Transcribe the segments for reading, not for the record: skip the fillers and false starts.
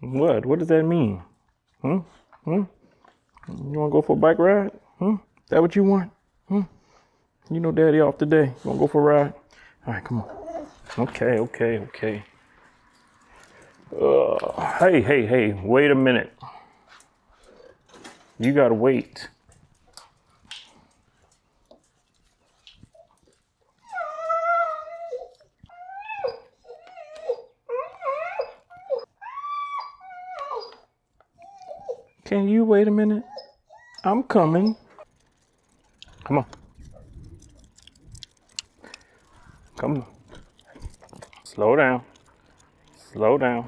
What? What does that mean? Hmm? Hmm? You want to go for a bike ride? Hmm? Is that what you want? Hmm? You know daddy off today. You want to go for a ride? All right, come on. Okay, okay, okay. Hey, wait a minute. You gotta wait. Can you wait a minute? I'm coming. Come on. Come on. Slow down. Slow down.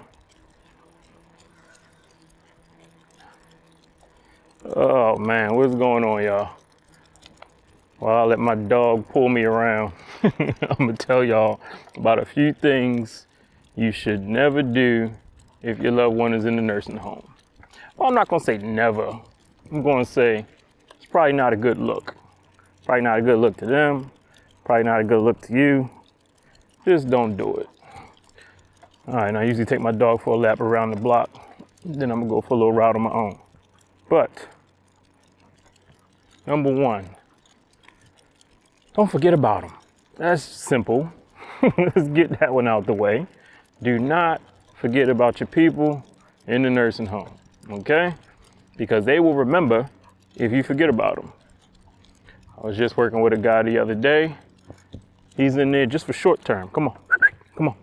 Oh man, what's going on, y'all? Well, I'll let my dog pull me around. I'm gonna tell y'all about a few things you should never do if your loved one is in the nursing home. Well, I'm not gonna say never. I'm gonna say it's probably not a good look. Probably not a good look to them. Probably not a good look to you. Just don't do it. All right, I usually take my dog for a lap around the block. Then I'm gonna go for a little route on my own. But, number one, don't forget about them. That's simple. Let's get that one out the way. Do not forget about your people in the nursing home, okay? Because they will remember if you forget about them. I was just working with a guy the other day. He's in there just for short term. Come on, come on.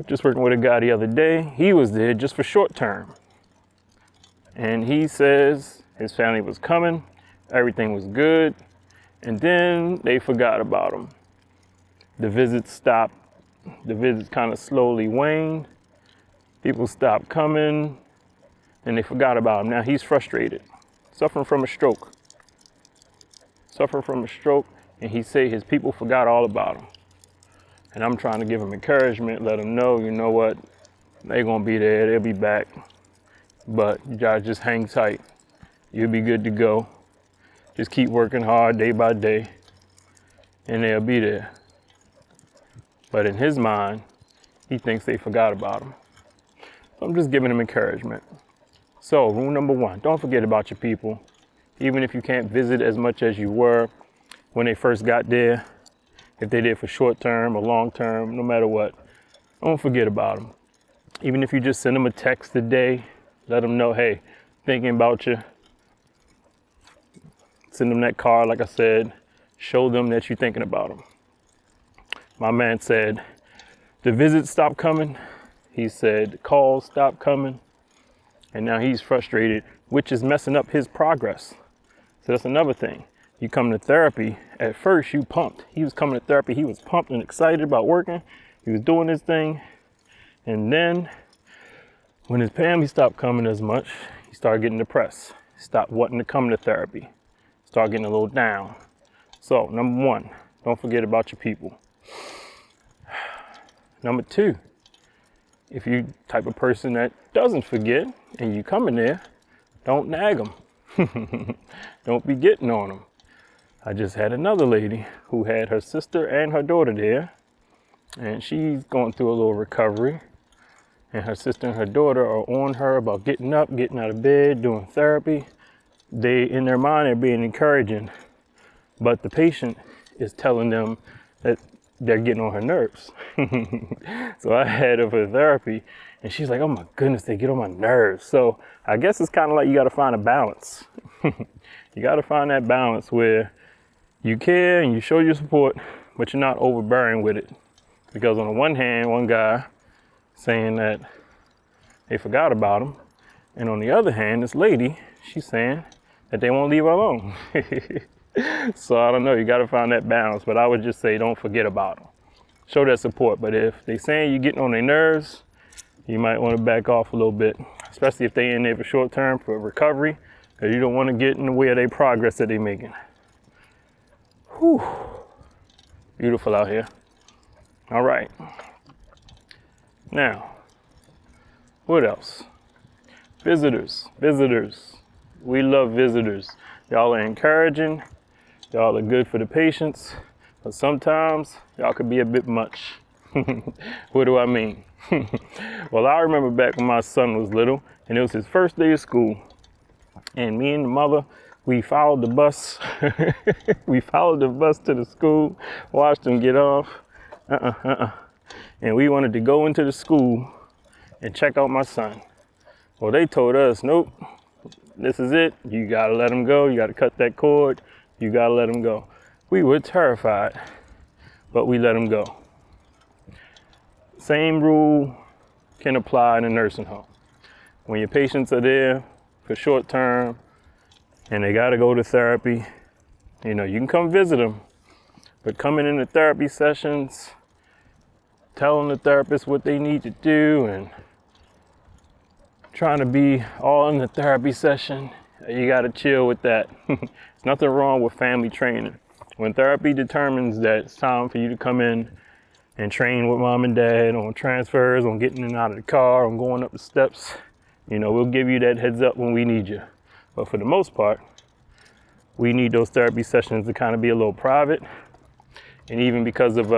Just working with a guy the other day. He was there just for short term. And he says his family was coming, everything was good, and then they forgot about him. The visits stopped. The visits kind of slowly waned. People stopped coming, and they forgot about him. Now he's frustrated, suffering from a stroke. Suffering from a stroke, and he say his people forgot all about him. And I'm trying to give him encouragement, let him know, you know what, they're gonna be there, they'll be back. But you gotta just hang tight. You'll be good to go. Just keep working hard day by day, and they'll be there. But in his mind, he thinks they forgot about him. So I'm just giving him encouragement. So rule number one, don't forget about your people. Even if you can't visit as much as you were when they first got there, if they're there for short term or long term, no matter what, don't forget about them. Even if you just send them a text a day, let them know, hey, thinking about you. Send them that card, like I said, show them that you're thinking about them. My man said, the visits stopped coming. He said, the calls stopped coming. And now he's frustrated, which is messing up his progress. So that's another thing. You come to therapy, at first you pumped. He was coming to therapy, he was pumped and excited about working. He was doing his thing. And then when his family stopped coming as much, he started getting depressed. He stopped wanting to come to therapy. Start getting a little down. So number one, don't forget about your people. Number two, if you type of person that doesn't forget and you come in there, don't nag them. Don't be getting on them. I just had another lady who had her sister and her daughter there, and she's going through a little recovery. And her sister and her daughter are on her about getting up, getting out of bed, doing therapy. They, in their mind, are being encouraging, but the patient is telling them that they're getting on her nerves. So I had her for therapy, and she's like, oh my goodness, they get on my nerves. So I guess it's kind of like you got to find a balance. You got to find that balance where you care and you show your support, but you're not overbearing with it. Because on the one hand, one guy saying that they forgot about him, and on the other hand, this lady, she's saying that they won't leave her alone. So I don't know, you gotta find that balance, but I would just say don't forget about them. Show that support, but if they saying you're getting on their nerves, you might wanna back off a little bit, especially if they in there for short term for recovery, because you don't wanna get in the way of their progress that they're making. Whew. Beautiful out here. All right. Now, what else? Visitors. We love visitors. Y'all are encouraging. Y'all are good for the patients. But sometimes y'all could be a bit much. What do I mean? Well, I remember back when my son was little and it was his first day of school, and me and the mother, we followed the bus. We followed the bus to the school, watched him get off, and we wanted to go into the school and check out my son. Well, they told us, nope, this is it. You gotta let him go. You gotta cut that cord. You gotta let him go. We were terrified, but we let him go. Same rule can apply in a nursing home. When your patients are there for short term and they gotta go to therapy, you can come visit them, but coming into therapy sessions, telling the therapist what they need to do and trying to be all in the therapy session, you gotta chill with that. There's nothing wrong with family training. When therapy determines that it's time for you to come in and train with mom and dad on transfers, on getting in and out of the car, on going up the steps, we'll give you that heads up when we need you. But for the most part, we need those therapy sessions to kind of be a little private. And even because of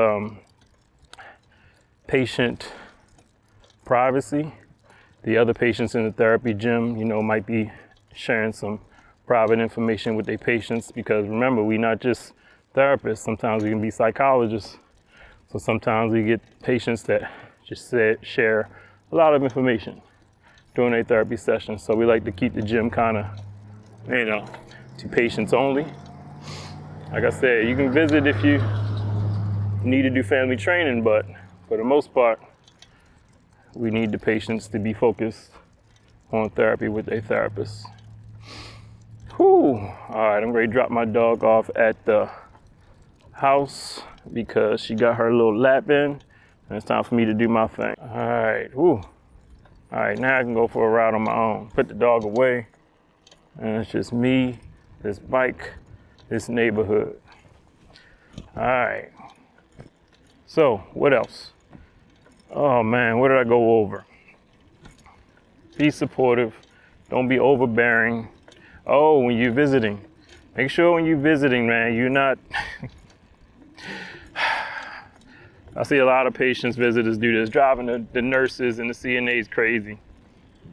patient privacy, the other patients in the therapy gym, might be sharing some private information with their patients, because remember, we're not just therapists. Sometimes we can be psychologists. So sometimes we get patients that just share a lot of information during a therapy session. So we like to keep the gym kind of, to patients only. Like I said, you can visit if you need to do family training, but for the most part, we need the patients to be focused on therapy with a therapist. Whew. All right, I'm ready to drop my dog off at the house because she got her little lap in, and it's time for me to do my thing. All right, whew. All right, now I can go for a ride on my own. Put the dog away, and it's just me, this bike, this neighborhood. All right. So, what else? Oh man, what did I go over? Be supportive. Don't be overbearing. Oh, when you're visiting, make sure when you're visiting, man, you're not. I see a lot of patients, visitors do this, driving the nurses and the CNAs crazy.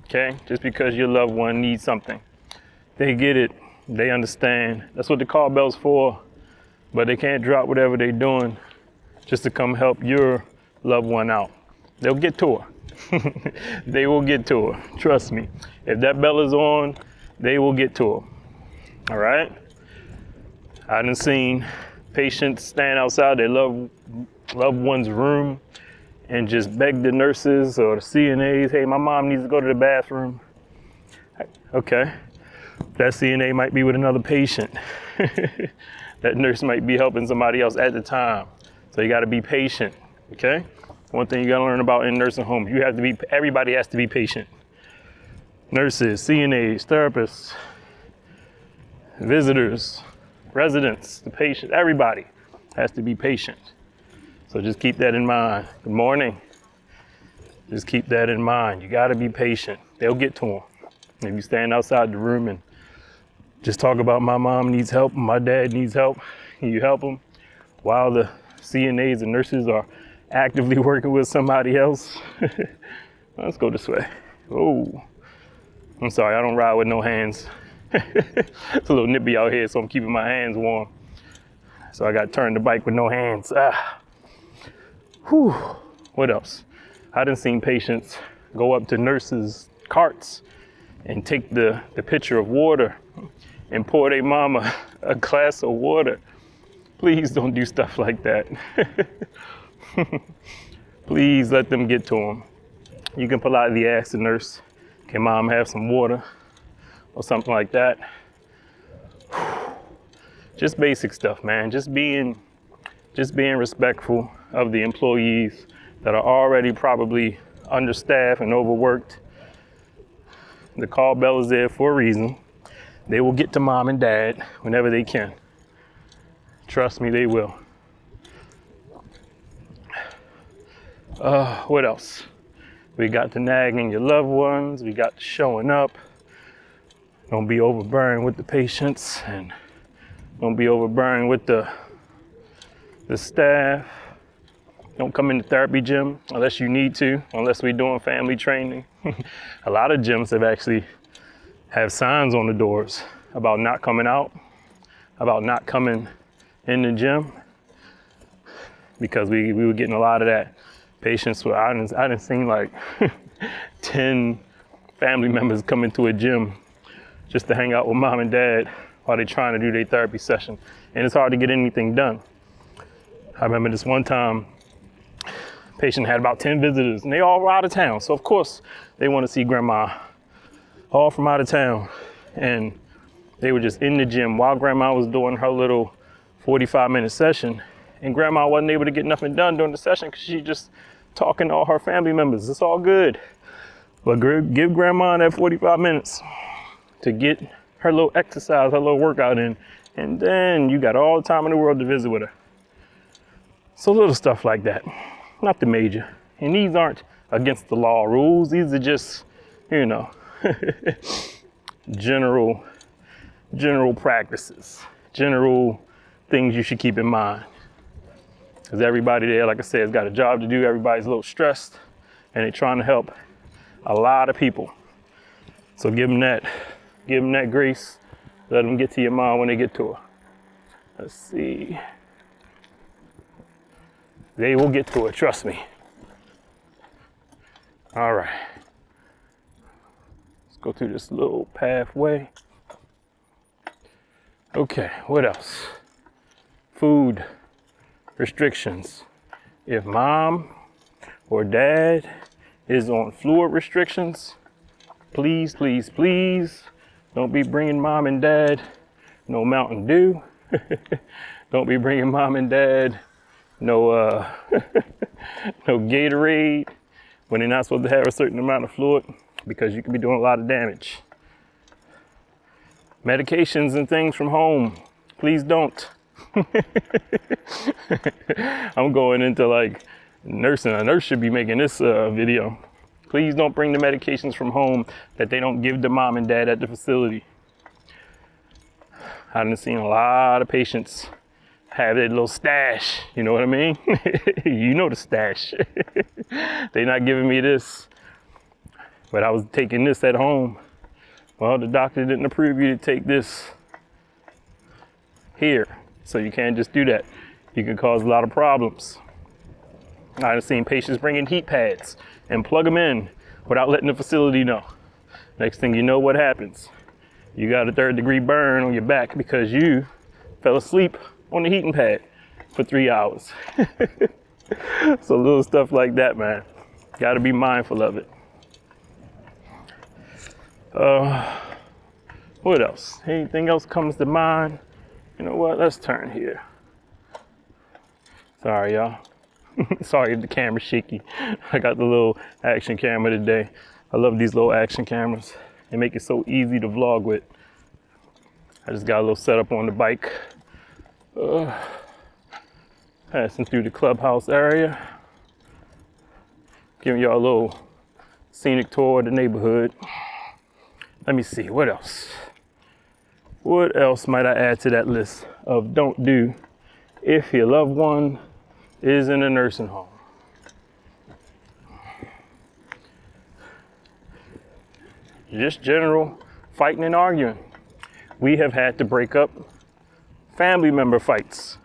Okay? Just because your loved one needs something. They get it. They understand. That's what the call bell's for. But they can't drop whatever they're doing just to come help your loved one out. They'll get to her. They will get to her. Trust me. If that bell is on, they will get to her. All right? I done seen patients stand outside their loved one's room and just beg the nurses or the CNAs, hey, my mom needs to go to the bathroom. Okay. That CNA might be with another patient. That nurse might be helping somebody else at the time. So you gotta be patient, okay? One thing you gotta learn about in nursing homes, everybody has to be patient. Nurses, CNAs, therapists, visitors, residents, the patient, everybody has to be patient. So just keep that in mind. Good morning. Just keep that in mind. You gotta be patient. They'll get to them. If you stand outside the room and just talk about my mom needs help, my dad needs help, you help them while the CNAs and nurses are actively working with somebody else. Let's go this way. Oh, I'm sorry, I don't ride with no hands. It's a little nippy out here, so I'm keeping my hands warm. So I got to turn the bike with no hands. Whew. What else? I done seen patients go up to nurses' carts and take the pitcher of water and pour their mama a glass of water. Please don't do stuff like that. Please let them get to them. You can politely ask the nurse, can mom have some water or something like that? Just basic stuff, man. Just being respectful of the employees that are already probably understaffed and overworked. The call bell is there for a reason. They will get to mom and dad whenever they can. Trust me, they will. What else? We got the nagging your loved ones. We got the showing up. Don't be overbearing with the patients, and don't be overbearing with the staff. Don't come in the therapy gym unless you need to, unless we're doing family training. A lot of gyms have signs on the doors about not coming out, about not coming in the gym, because we were getting a lot of that. Patients where I didn't seen like 10 family members come into a gym just to hang out with mom and dad while they're trying to do their therapy session. And it's hard to get anything done. I remember this one time, patient had about 10 visitors and they all were out of town. So of course they want to see grandma, all from out of town. And they were just in the gym while grandma was doing her little 45-minute session. And grandma wasn't able to get nothing done during the session because she just talking to all her family members. It's all good. But give grandma that 45 minutes to get her little exercise, her little workout in. And then you got all the time in the world to visit with her. So little stuff like that, not the major. And these aren't against the law rules. These are just, you know, general practices, general things you should keep in mind. Because everybody there, like I said, has got a job to do. Everybody's a little stressed and they're trying to help a lot of people. So give them that grace. Let them get to your mom when they get to her. Let's see. They will get to it, trust me. All right. Let's go through this little pathway. Okay, what else? Food restrictions. If mom or dad is on fluid restrictions, please, please, please don't be bringing mom and dad no Mountain Dew. Don't be bringing mom and dad no Gatorade when they're not supposed to have a certain amount of fluid, because you could be doing a lot of damage. Medications and things from home, please don't. I'm going into like nursing. A nurse should be making this video. Please don't bring the medications from home that they don't give to mom and dad at the facility. I've seen a lot of patients have that little stash, you know what I mean? You know the stash. They're not giving me this, but I was taking this at home. Well, the doctor didn't approve you to take this here, so you can't just do that. You can cause a lot of problems. I've seen patients bring in heat pads and plug them in without letting the facility know. Next thing you know, what happens? You got a 3rd-degree burn on your back because you fell asleep on the heating pad for 3 hours. So little stuff like that, man. Got to be mindful of it. What else? Anything else comes to mind? You know what? Let's turn here. Sorry, y'all. Sorry if the camera's shaky. I got the little action camera today. I love these little action cameras. They make it so easy to vlog with. I just got a little setup on the bike. Passing through the clubhouse area. Giving y'all a little scenic tour of the neighborhood. Let me see, what else? What else might I add to that list of don't do if your loved one is in a nursing home? Just general fighting and arguing. We have had to break up family member fights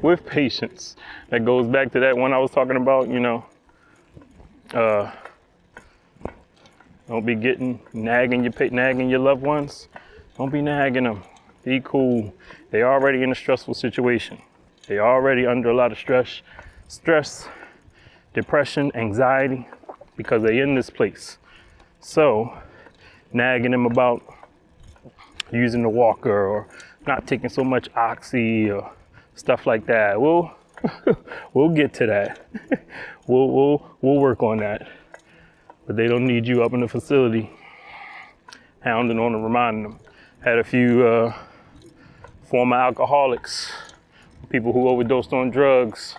with patients. That goes back to that one I was talking about, you know. Don't be nagging your loved ones. Don't be nagging them. Be cool. They already in a stressful situation. They already under a lot of stress, depression, anxiety, because they in this place. So, nagging them about using the walker or not taking so much oxy or stuff like that. We'll get to that. We'll work on that. But they don't need you up in the facility hounding on and reminding them. Had a few former alcoholics, people who overdosed on drugs,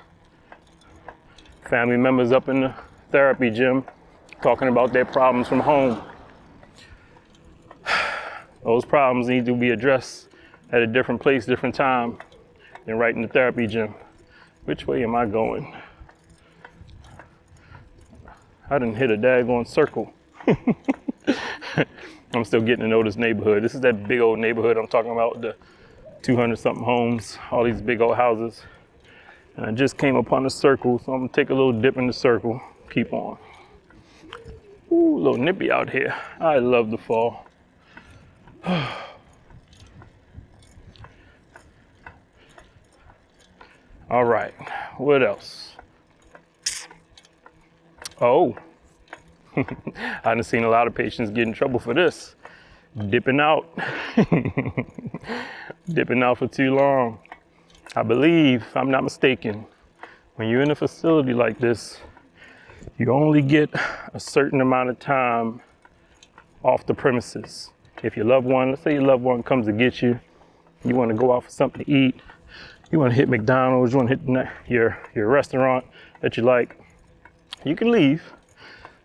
family members up in the therapy gym talking about their problems from home. Those problems need to be addressed at a different place, different time than right in the therapy gym. Which way am I going? I done hit a daggone circle. I'm still getting to know this neighborhood. This is that big old neighborhood I'm talking about, the 200 something homes, all these big old houses. And I just came upon a circle, so I'm gonna take a little dip in the circle, keep on. Ooh, a little nippy out here. I love the fall. All right, what else? Oh, I done seen a lot of patients get in trouble for this. Dipping out. Dipping out for too long. I believe, if I'm not mistaken, when you're in a facility like this, you only get a certain amount of time off the premises. If your loved one, let's say your loved one comes to get you, you want to go out for something to eat, you want to hit McDonald's, you want to hit your restaurant that you like, you can leave.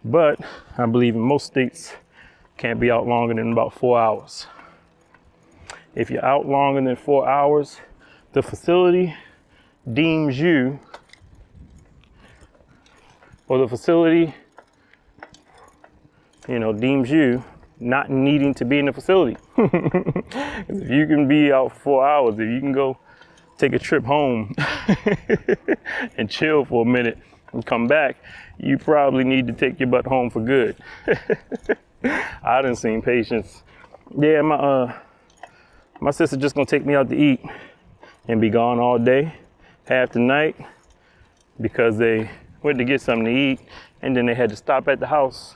But I believe in most states, can't be out longer than about 4 hours. If you're out longer than 4 hours, the facility deems you, or the facility, deems you not needing to be in the facility. If you can be out for 4 hours, if you can go take a trip home and chill for a minute and come back, you probably need to take your butt home for good. I done seen patients, yeah, my sister just gonna take me out to eat and be gone all day, half the night, because they went to get something to eat and then they had to stop at the house.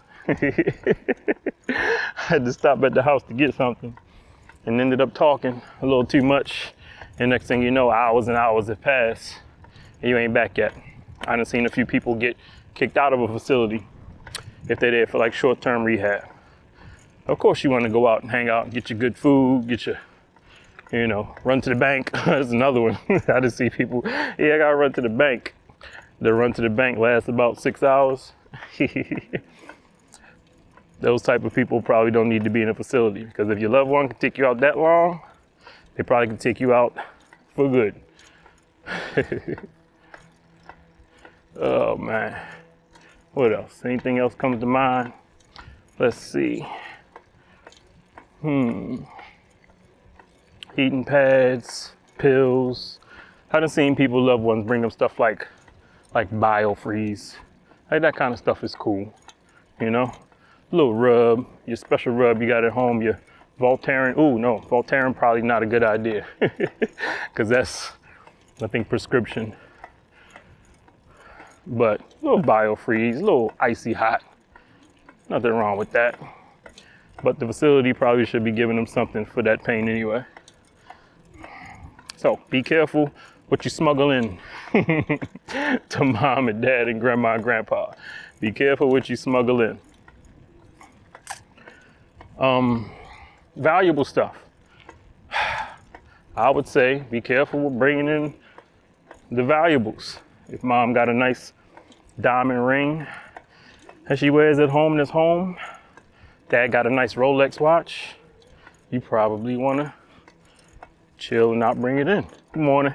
Had to stop at the house to get something and ended up talking a little too much. And next thing you know, hours and hours have passed and you ain't back yet. I done seen a few people get kicked out of a facility if they're there for like short-term rehab. Of course you want to go out and hang out and get your good food, get your, run to the bank. That's another one. I done see people, yeah, I gotta run to the bank. The run to the bank lasts about 6 hours. Those type of people probably don't need to be in a facility, because if your loved one can take you out that long, they probably can take you out for good. Oh man, what else? Anything else comes to mind? Let's see. Heating pads, pills. I done seen people, loved ones, bring them stuff like BioFreeze. Like that kind of stuff is cool, Little rub, your special rub you got at home, your Voltaren. Ooh, no, Voltaren probably not a good idea, because that's, I think, prescription. But a little BioFreeze, a little icy hot, nothing wrong with that. But the facility probably should be giving them something for that pain anyway. So be careful what you smuggle in to mom and dad and grandma and grandpa. Be careful what you smuggle in. Valuable stuff. I would say be careful with bringing in the valuables. If mom got a nice diamond ring that she wears at home that's home, dad got a nice Rolex watch, you probably want to chill and not bring it in. Good morning.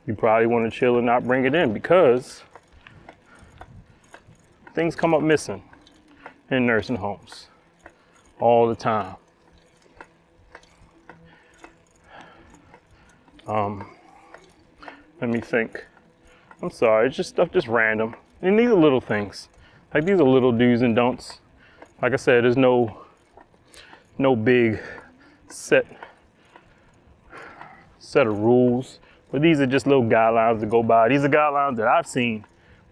You probably want to chill and not bring it in, because things come up missing in nursing homes all the time. Let me think. I'm sorry, it's just stuff just random. And these are little things. Like, these are little do's and don'ts. Like I said, there's no big set of rules, but these are just little guidelines to go by. These are guidelines that I've seen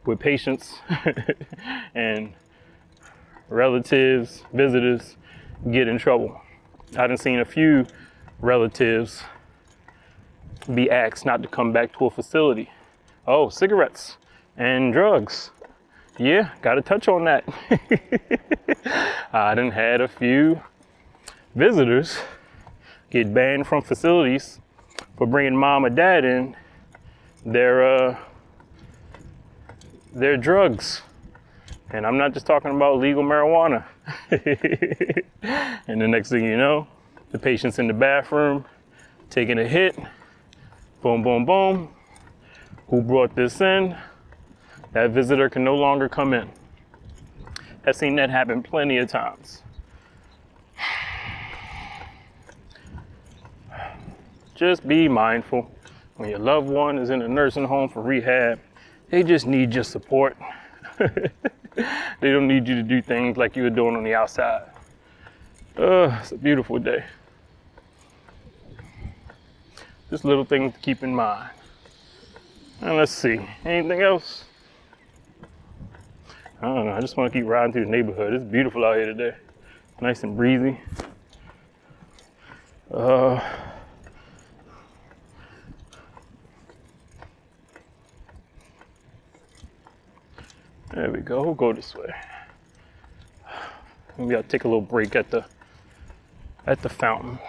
with patients and relatives, visitors get in trouble. I done seen a few relatives be asked not to come back to a facility. Oh, cigarettes and drugs. Yeah, gotta touch on that. I done had a few visitors get banned from facilities for bringing mom or dad in their drugs. And I'm not just talking about legal marijuana. And the next thing you know, the patient's in the bathroom taking a hit. Boom, boom, boom. Who brought this in? That visitor can no longer come in. I've seen that happen plenty of times. Just be mindful. When your loved one is in a nursing home for rehab, they just need your support. They don't need you to do things like you were doing on the outside. It's a beautiful day. Just little things to keep in mind. And let's see, anything else? I don't know, I just want to keep riding through the neighborhood. It's beautiful out here today. Nice and breezy. There we go, we'll go this way. Maybe I'll take a little break at the fountain.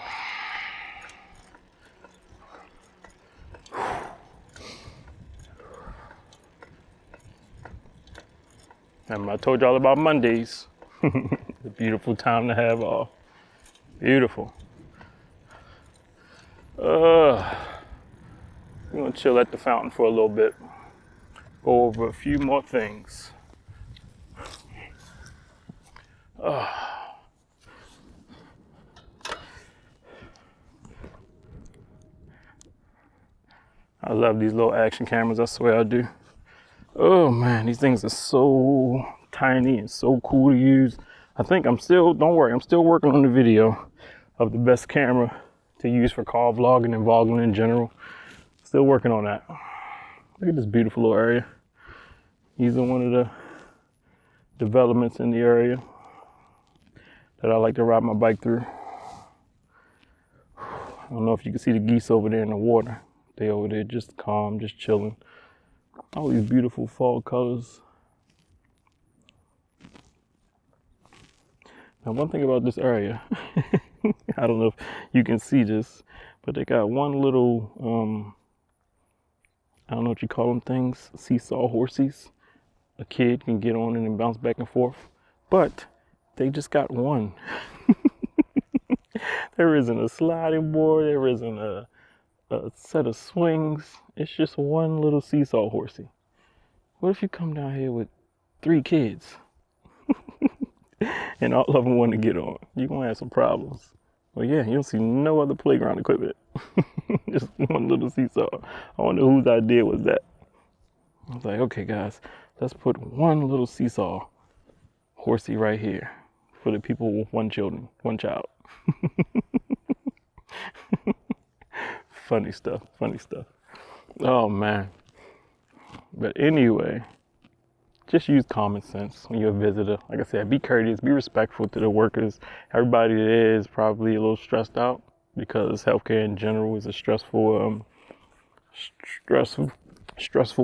I told y'all about Mondays. It's a beautiful time to have off. Beautiful. We're gonna chill at the fountain for a little bit. Go over a few more things. I love these little action cameras, I swear I do. Oh man, these things are so tiny and so cool to use. Don't worry, I'm still working on the video of the best camera to use for car vlogging and vlogging in general. Still working on that. Look at this beautiful little area. These are one of the developments in the area that I like to ride my bike through. I don't know if you can see the geese over there in the water. They over there just calm, just chilling. All these beautiful fall colors. Now, one thing about this area, I don't know if you can see this, but they got one little, I don't know what you call them things, seesaw horses. A kid can get on it and bounce back and forth, but they just got one. There isn't a sliding board, there isn't a set of swings. It's just one little seesaw horsey. What if you come down here with 3 kids and all of them want to get on? You're gonna have some problems. Well, yeah, you don't see no other playground equipment. Just one little seesaw. I wonder whose idea was that. I was like, okay guys, let's put one little seesaw horsey right here for the people with one child. Funny stuff. Oh man. But anyway, just use common sense when you're a visitor. Like I said, be courteous, be respectful to the workers. Everybody there is probably a little stressed out because healthcare in general is a stressful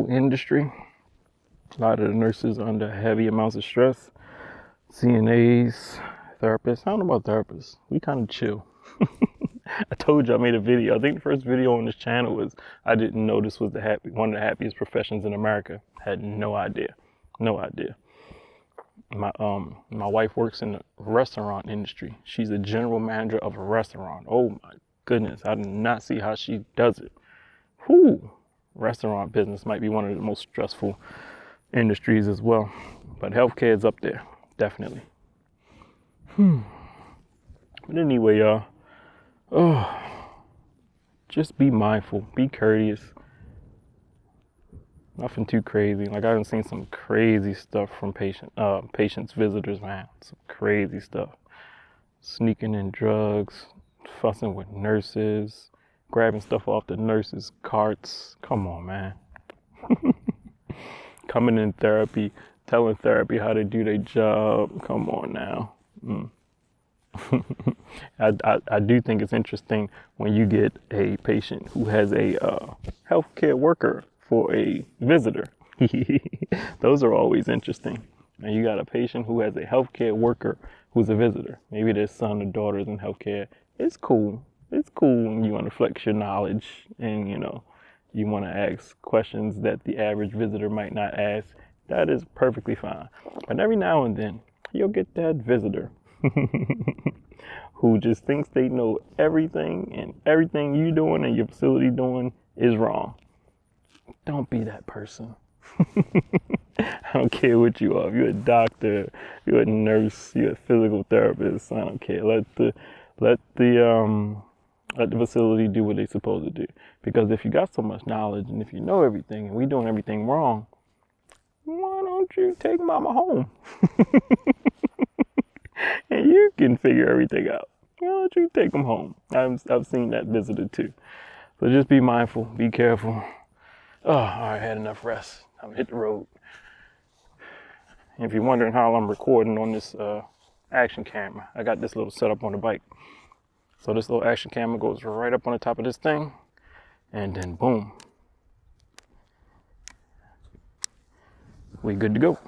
industry. A lot of the nurses are under heavy amounts of stress. CNAs, therapists. I don't know about therapists. We kind of chill. I told you I made a video. I think the first video on this channel was I didn't know this was one of the happiest professions in America. Had no idea. My wife works in the restaurant industry. She's a general manager of a restaurant. Oh my goodness, I do not see how she does it. Whew. Restaurant business might be one of the most stressful industries as well. But healthcare is up there, definitely. But anyway, y'all. Just be mindful, be courteous. Nothing too crazy. Like I haven't seen some crazy stuff from patients, visitors, man. Some crazy stuff. Sneaking in drugs, fussing with nurses, grabbing stuff off the nurses' carts. Come on, man. Coming in therapy, telling therapy how to do their job. Come on now. I do think it's interesting when you get a patient who has a healthcare worker for a visitor. Those are always interesting. And you got a patient who has a healthcare worker who's a visitor. Maybe their son or daughter is in healthcare. It's cool. It's cool when you want to flex your knowledge and, you want to ask questions that the average visitor might not ask. That is perfectly fine. But every now and then, you'll get that visitor who just thinks they know everything and everything you doing and your facility doing is wrong. Don't be that person. I don't care what you are. If you're a doctor, you're a nurse, you're a physical therapist. I don't care. Let the facility do what they're supposed to do. Because if you got so much knowledge and if you know everything and we doing everything wrong, why don't you take mama home? And you can figure everything out. Why don't you take them home? I've seen that visited too. So just be mindful, be careful. Oh, all right, I had enough rest. I'm gonna hit the road. And if you're wondering how I'm recording on this action camera, I got this little setup on the bike. So this little action camera goes right up on the top of this thing, and then boom, we good to go.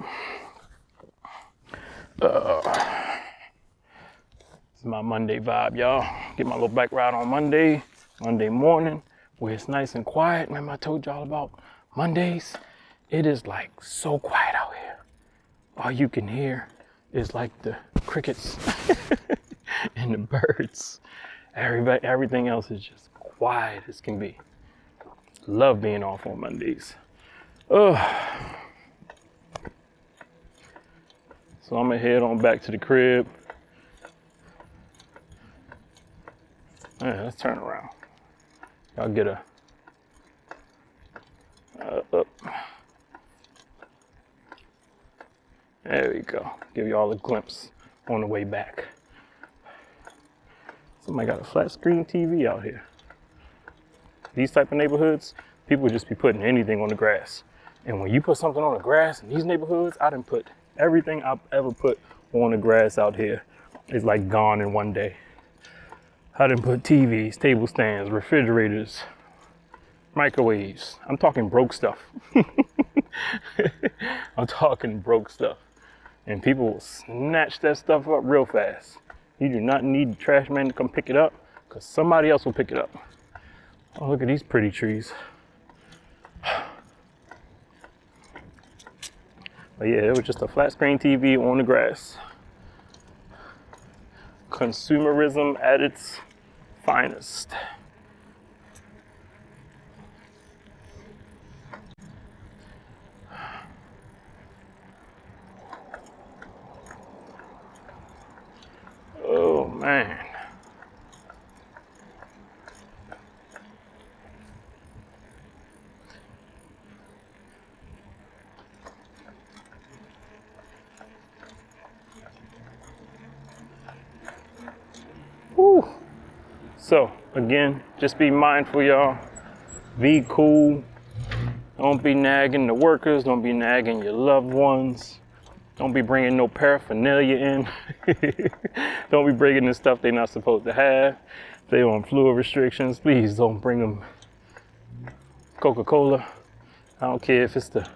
It's my Monday vibe, y'all. Get my little bike ride on Monday morning, where it's nice and quiet. Remember I told y'all about Mondays? It is like so quiet out here. All you can hear is like the crickets and the birds. Everything else is just quiet as can be. Love being off on Mondays. So I'm gonna head on back to the crib. Let's turn around. Y'all get a up. There we go. Give you all a glimpse on the way back. Somebody got a flat screen TV out here. These type of neighborhoods, people just be putting anything on the grass. And when you put something on the grass in these neighborhoods, I done put everything I've ever put on the grass out here is like gone in one day. I done put TVs, table stands, refrigerators, microwaves. I'm talking broke stuff. I'm talking broke stuff. And people will snatch that stuff up real fast. You do not need the trash man to come pick it up because somebody else will pick it up. Oh, look at these pretty trees. But yeah, it was just a flat screen TV on the grass. Consumerism at its finest. Oh man. Whew. So again, just be mindful, y'all. Be cool. Don't be nagging the workers. Don't be nagging your loved ones. Don't be bringing no paraphernalia in. Don't be bringing the stuff they're not supposed to have. If they're on fluid restrictions, please don't bring them Coca-Cola. I don't care if it's the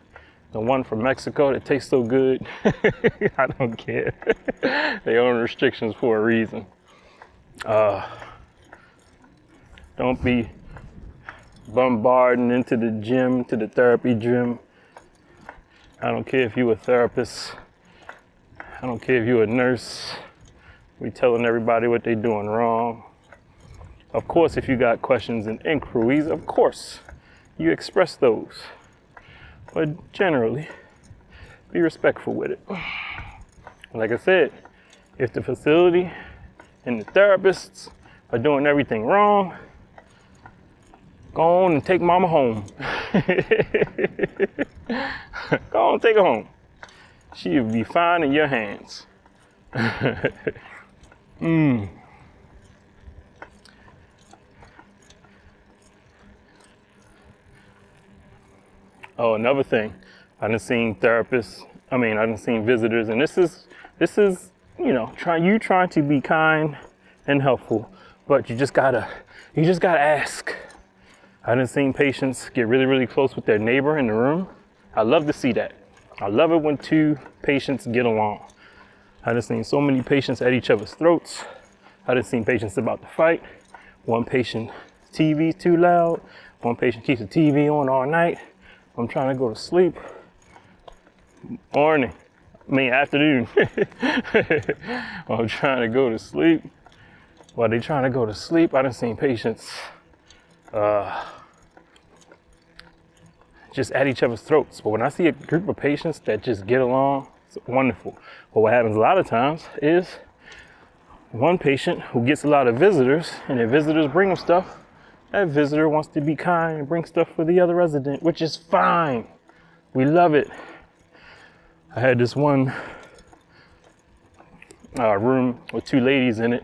one from Mexico that tastes so good. I don't care. They on restrictions for a reason. Don't be bombarding into the gym, to the therapy gym. I don't care if you're a therapist. I don't care if you're a nurse. We telling everybody what they're doing wrong. Of course, if you got questions and inquiries, of course, you express those. But generally, be respectful with it. Like I said, if the facility and the therapists are doing everything wrong, go on and take mama home. Go on, take her home. She'll be fine in your hands. Oh, another thing. I done seen therapists. I done seen visitors, and this is, trying to be kind and helpful, but you just gotta ask. I done seen patients get really, really close with their neighbor in the room. I love to see that. I love it when two patients get along. I done seen so many patients at each other's throats. I done seen patients about to fight. One patient, TV's too loud. One patient keeps the TV on all night. I'm trying to go to sleep. Afternoon. I'm trying to go to sleep. While they trying to go to sleep, I done seen patients just at each other's throats. But when I see a group of patients that just get along, it's wonderful. But what happens a lot of times is one patient who gets a lot of visitors, and their visitors bring them stuff, that visitor wants to be kind and bring stuff for the other resident, which is fine. We love it. I had this one room with 2 ladies in it,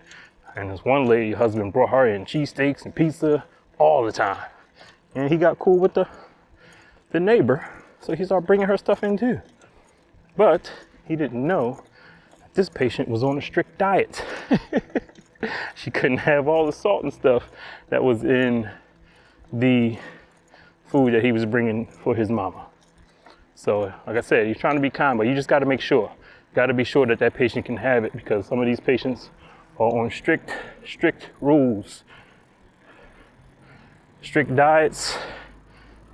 and this one lady husband brought her in cheesesteaks and pizza all the time, and he got cool with the neighbor, so he started bringing her stuff in too. But he didn't know that this patient was on a strict diet. She couldn't have all the salt and stuff that was in the food that he was bringing for his mama. So like I said, you're trying to be kind, but you just got to make sure. Got to be sure that that patient can have it, because some of these patients are on strict rules, strict diets,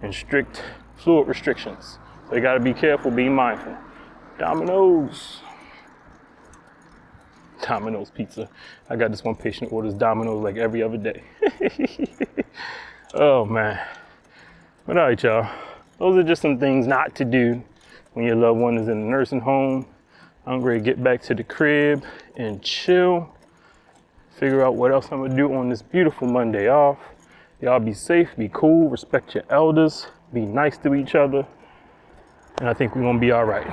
and strict fluid restrictions. So you got to be careful, be mindful. Domino's pizza. I got this one patient who orders Domino's like every other day. Oh man. But all right, y'all. Those are just some things not to do when your loved one is in a nursing home. I'm ready to get back to the crib and chill. Figure out what else I'm gonna do on this beautiful Monday off. Y'all be safe, be cool, respect your elders, be nice to each other. And I think we're gonna be all right.